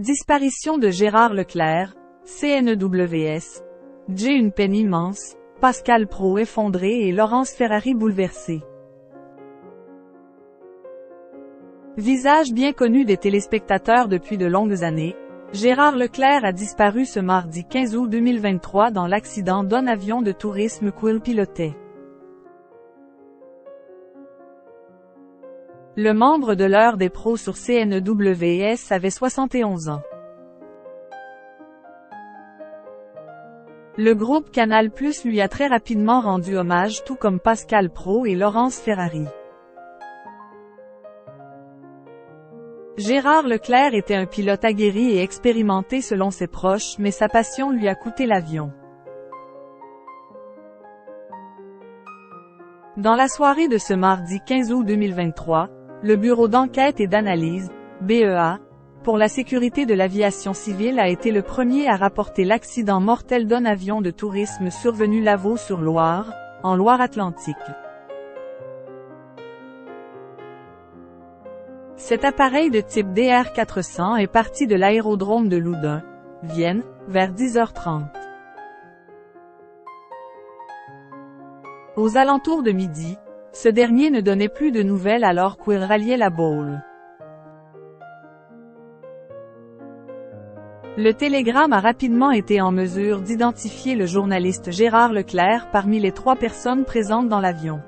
Disparition de Gérard Leclerc, CNEWS, J une peine immense, Pascal Praud effondré et Laurence Ferrari bouleversée. Visage bien connu des téléspectateurs depuis de longues années, Gérard Leclerc a disparu ce mardi 15 août 2023 dans l'accident d'un avion de tourisme qu'il pilotait. Le membre de l'heure des pros sur CNEWS avait 71 ans. Le groupe Canal+ lui a très rapidement rendu hommage tout comme Pascal Praud et Laurence Ferrari. Gérard Leclerc était un pilote aguerri et expérimenté selon ses proches, mais sa passion lui a coûté l'avion. Dans la soirée de ce mardi 15 août 2023, le Bureau d'enquête et d'analyse, BEA, pour la sécurité de l'aviation civile a été le premier à rapporter l'accident mortel d'un avion de tourisme survenu Lavaux-sur-Loire, en Loire-Atlantique. Cet appareil de type DR400 est parti de l'aérodrome de Loudun, Vienne, vers 10h30. Aux alentours de midi, ce dernier ne donnait plus de nouvelles alors qu'il ralliait la Baule. Le télégramme a rapidement été en mesure d'identifier le journaliste Gérard Leclerc parmi les 3 personnes présentes dans l'avion.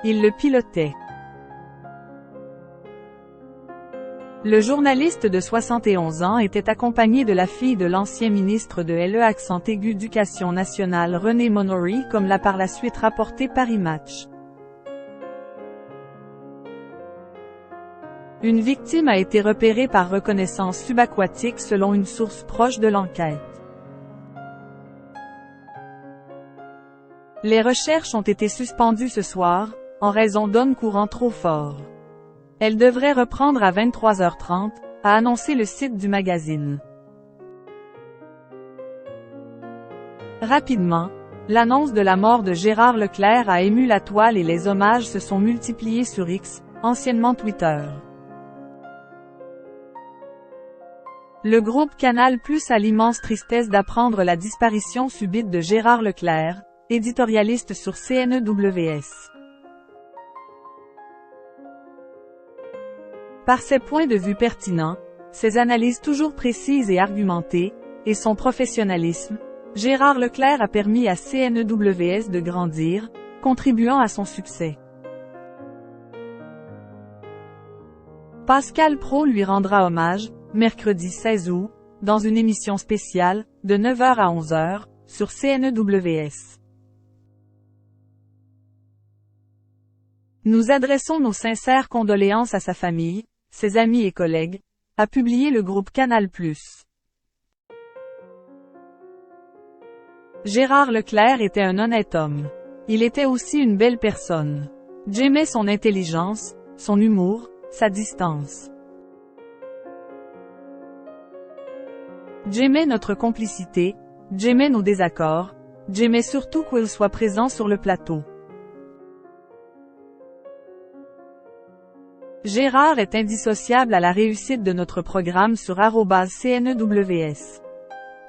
Il le pilotait. Le journaliste de 71 ans était accompagné de la fille de l'ancien ministre de l'Éducation nationale René Monory comme l'a par la suite rapporté Paris Match. Une victime a été repérée par reconnaissance subaquatique selon une source proche de l'enquête. Les recherches ont été suspendues ce soir, en raison d'ondes courant trop forts. Elles devraient reprendre à 23h30, a annoncé le site du magazine. Rapidement, l'annonce de la mort de Gérard Leclerc a ému la toile et les hommages se sont multipliés sur X, anciennement Twitter. Le groupe Canal+ a l'immense tristesse d'apprendre la disparition subite de Gérard Leclerc, éditorialiste sur CNEWS. Par ses points de vue pertinents, ses analyses toujours précises et argumentées, et son professionnalisme, Gérard Leclerc a permis à CNEWS de grandir, contribuant à son succès. Pascal Praud lui rendra hommage, mercredi 16 août, dans une émission spéciale, de 9h à 11h, sur CNEWS. Nous adressons nos sincères condoléances à sa famille, ses amis et collègues, a publié le groupe Canal+. Gérard Leclerc était un honnête homme. Il était aussi une belle personne. J'aimais son intelligence, son humour, sa distance. J'aimais notre complicité, j'aimais nos désaccords, j'aimais surtout qu'il soit présent sur le plateau. Gérard est indissociable à la réussite de notre programme sur @CNEWS.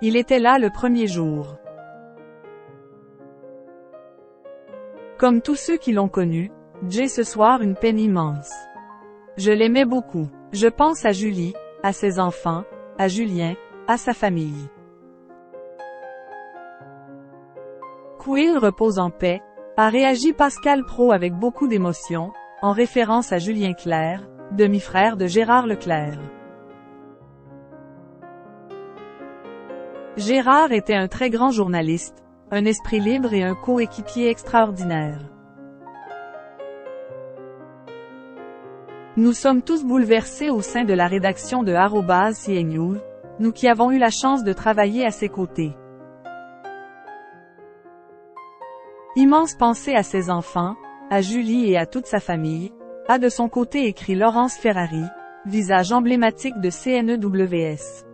Il était là le premier jour. Comme tous ceux qui l'ont connu, j'ai ce soir une peine immense. Je l'aimais beaucoup. Je pense à Julie, à ses enfants, à Julien, à sa famille. Qu'il repose en paix, a réagi Pascal Praud avec beaucoup d'émotion, en référence à Julien Clerc, demi-frère de Gérard Leclerc. Gérard était un très grand journaliste, un esprit libre et un coéquipier extraordinaire. Nous sommes tous bouleversés au sein de la rédaction de @CNews, nous qui avons eu la chance de travailler à ses côtés. Immense pensée à ses enfants, à Julie et à toute sa famille, a de son côté écrit Laurence Ferrari, visage emblématique de CNEWS.